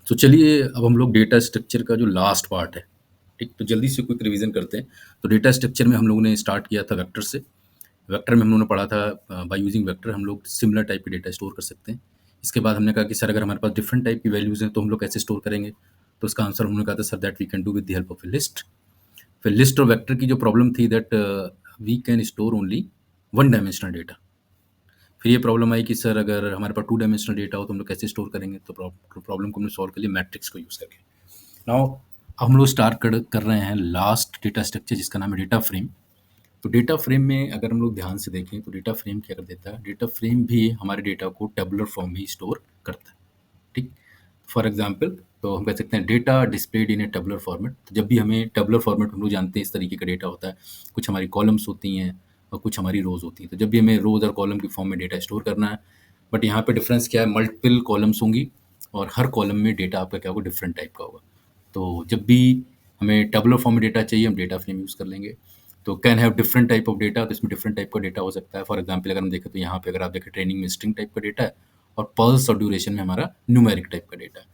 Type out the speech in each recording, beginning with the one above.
तो चलिए अब हम लोग डेटा स्ट्रक्चर का जो लास्ट पार्ट है, ठीक? तो जल्दी से क्विक रिवीजन करते हैं। तो डेटा स्ट्रक्चर में हम लोगों ने स्टार्ट किया था वेक्टर से। वेक्टर में हम लोगों ने पढ़ा था बाय यूजिंग वेक्टर हम लोग सिमिलर टाइप के डेटा स्टोर कर सकते हैं। इसके बाद हमने कहा कि सर अगर हमारे पास डिफरेंट टाइप की वैल्यूज़ हैं तो हम लोग कैसे स्टोर करेंगे? तो उसका आंसर हमने कहा था sir that we can do with the help of a list. फिर लिस्ट और वेक्टर की जो प्रॉब्लम थी that we can store only one dimensional data. फिर ये प्रॉब्लम आई कि सर अगर हमारे पास टू डायमेंशनल डेटा हो तो हम लोग कैसे स्टोर करेंगे? तो प्रॉब्लम को हमने सॉल्व कर लिया मैट्रिक्स को यूज़ करके। नाउ हम लोग स्टार्ट कर रहे हैं लास्ट डेटा स्ट्रक्चर जिसका नाम है डेटा फ्रेम। तो डेटा फ्रेम में अगर हम लोग ध्यान से देखें तो डेटा फ्रेम क्या कर देता है? डेटा फ्रेम भी हमारे डेटा को टेबुलर फॉर्म में ही स्टोर करता है, ठीक? फॉर एग्जांपल तो हम कह सकते हैं data displayed in A tabular format. तो जब भी हमें टेबुलर फॉर्मेट हम लोग जानते हैं इस तरीके का डेटा होता है, कुछ हमारी कॉलम्स होती हैं और कुछ हमारी रोज़ होती हैं। तो जब भी हमें रोज़ और कॉलम की फॉर्म में डेटा स्टोर करना है, बट यहाँ पे डिफरेंस क्या है? मल्टीपल कॉलम्स होंगी और हर कॉलम में डेटा आपका क्या होगा? डिफरेंट टाइप का होगा। तो जब भी हमें टेबुलर फॉर्म में डेटा चाहिए हम डेटा फ्रेम यूज़ कर लेंगे। तो can have different type of data, तो इसमें डिफरेंट टाइप का डेटा हो सकता है। फॉर एग्जांपल अगर हम देखें तो यहाँ पे अगर आप देखें ट्रेनिंग में स्ट्रिंग टाइप का डेटा है और पल्स और ड्यूरेशन में हमारा न्यूमेरिक टाइप का डेटा है।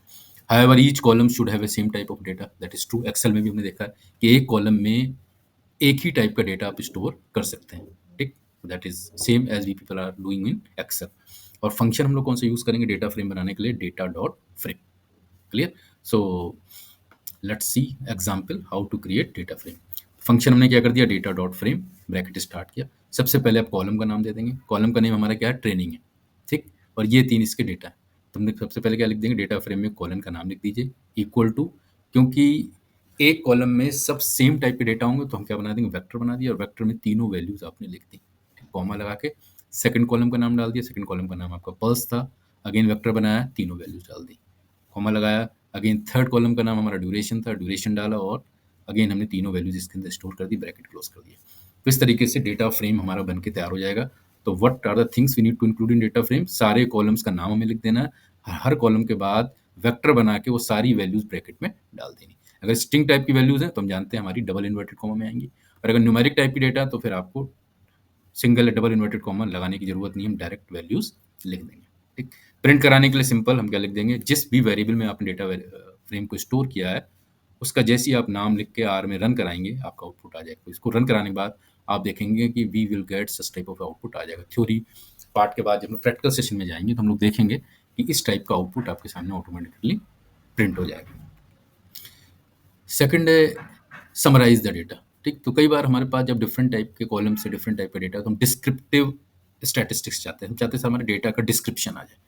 However each column should have a same type of data, that is true. Excel में भी हमने देखा है कि एक कॉलम में एक ही टाइप का डेटा आप स्टोर कर सकते हैं, ठीक? That is same as we people are doing in Excel. और फंक्शन हम लोग कौन सा यूज करेंगे डेटा फ्रेम बनाने के लिए? Data dot frame. Clear? So let's see example how to create data frame. Function हमने क्या कर दिया? Data dot frame bracket start किया। सबसे पहले आप कॉलम का नाम दे देंगे। कॉलम का नेम हमारा क्या है? ट्रेनिंग है, ठीक? और ये 3 इसके डेटा है। तो हमने सबसे पहले क्या लिख देंगे? डेटा फ्रेम में कॉलन का नाम लिख दीजिए इक्वल टू, क्योंकि एक कॉलम में सब सेम टाइप के डेटा होंगे तो हम क्या बना देंगे? वेक्टर बना दिया और वेक्टर में तीनों वैल्यूज आपने लिख दी, कॉमा लगा के। सेकंड कॉलम का नाम डाल दिया। सेकंड कॉलम का नाम आपका पल्स था। अगेन वेक्टर बनाया, तीनों वैल्यूज डाल दी, कॉमा लगाया। अगेन थर्ड कॉलम का नाम हमारा ड्यूरेशन था, ड्यूरेशन डाला और अगेन हमने तीनों वैल्यूज इसके अंदर स्टोर कर दी, ब्रैकेट क्लोज कर दिया। तो इस तरीके से डेटा फ्रेम हमारा बन के तैयार हो जाएगा। तो what are the things we need to include in data frame? सारे कॉलम्स का नाम हमें लिख देना है, हर कॉलम के बाद वेक्टर बना के वो सारी वैल्यूज ब्रैकेट में डाल देनी। अगर स्ट्रिंग टाइप की वैल्यूज हैं तो हम जानते हैं हमारी डबल इन्वर्टेड कॉमा में आएंगी, और अगर न्यूमेरिक टाइप की डेटा तो फिर आपको सिंगल डबल इन्वर्टेड कॉमा लगाने की जरूरत नहीं, हम डायरेक्ट वैल्यूज लिख देंगे, ठीक? प्रिंट कराने के लिए सिंपल हम क्या लिख देंगे? जिस भी वेरिएबल में आपने डेटा फ्रेम को स्टोर किया है उसका जैसे ही आप नाम लिख के आर में रन कराएंगे आपका आउटपुट आ जाएगा। तो इसको रन कराने के बाद आप देखेंगे कि we will get such type of output आ जाएगा। थ्योरी पार्ट के बाद जब हम प्रैक्टिकल सेशन में जाएंगे तो हम लोग देखेंगे कि इस टाइप का आउटपुट आपके सामने ऑटोमेटिकली प्रिंट हो जाएगा। सेकंड है समराइज द डेटा, ठीक? तो कई बार हमारे पास जब डिफरेंट टाइप के कॉलम से डिफरेंट टाइप का डेटा तो हम डिस्क्रिप्टिव स्टैटिस्टिक्स चाहते हैं। हम चाहते हैं हमारे डेटा का डिस्क्रिप्शन आ जाए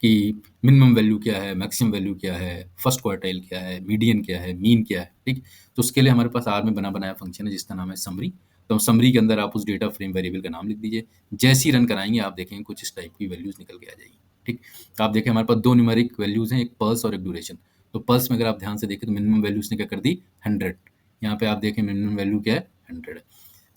कि मिनिमम वैल्यू क्या है, मैक्सिमम वैल्यू क्या है, फर्स्ट क्वार्टाइल क्या है, मीडियन क्या है, मीन क्या है, ठीक? तो उसके लिए हमारे पास आर में बना बनाया फंक्शन है जिसका नाम है समरी। तो समरी के अंदर आप उस डेटा फ्रेम वेरिएबल का नाम लिख दीजिए। जैसे ही रन कराएंगे आप देखेंगे कुछ इस टाइप की वैल्यूज निकल के आ जाएगी, ठीक? तो आप देखें हमारे पास दो न्यूमेरिक वैल्यूज हैं, एक पल्स और एक ड्यूरेशन। तो पल्स में अगर आप ध्यान से देखें तो मिनिमम वैल्यू उसने क्या कर दी? 100। यहाँ पे आप देखें मिनिमम वैल्यू क्या है? 100 है।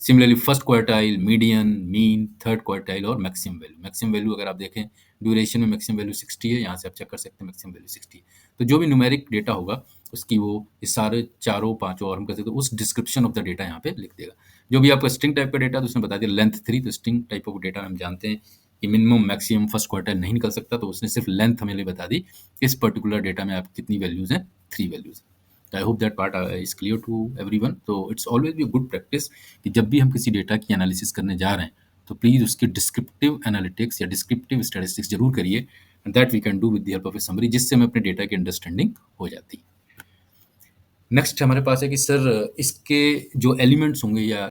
Similarly first quartile, median, mean, third quartile और मैक्सिमम वैल्यू। मैक्सिमम वैल्यू अगर आप देखें ड्यूरेशन में मैक्सिमम वैल्यू 60 है, यहाँ से आप चेक कर सकते हैं मैक्सिमम वैल्यू 60 है। तो जो भी न्यूमेरिक डेटा होगा उसकी वो इस सारे चारों पांचों और हम कह सकते हैं उस डिस्क्रिप्शन ऑफ द डेटा यहाँ पे लिख देगा। जो भी आपका स्ट्रिंग टाइप का डेटा तो उसने बता दिया लेंथ 3। तो स्ट्रिंग टाइप ऑफ डेटा हम जानते हैं कि मिनिमम मैक्सिमम फर्स्ट क्वार्टाइल नहीं निकल सकता, तो उसने सिर्फ लेंथ हमें बता दी इस पर्टिकुलर डेटा में आप कितनी वैल्यूज हैं, 3 values. I hope that part is clear to everyone. तो it's always be good practice कि जब भी हम किसी डेटा की एनालिसिस करने जा रहे हैं तो प्लीज़ उसकी डिस्क्रिप्टिव एनालिटिक्स या डिस्क्रिप्टिव स्टैटिस्टिक्स जरूर करिए, and that we can do with the help of a summary, जिससे हमें अपने डेटा की अंडरस्टैंडिंग हो जाती है। नेक्स्ट हमारे पास है कि सर इसके जो एलिमेंट्स होंगे या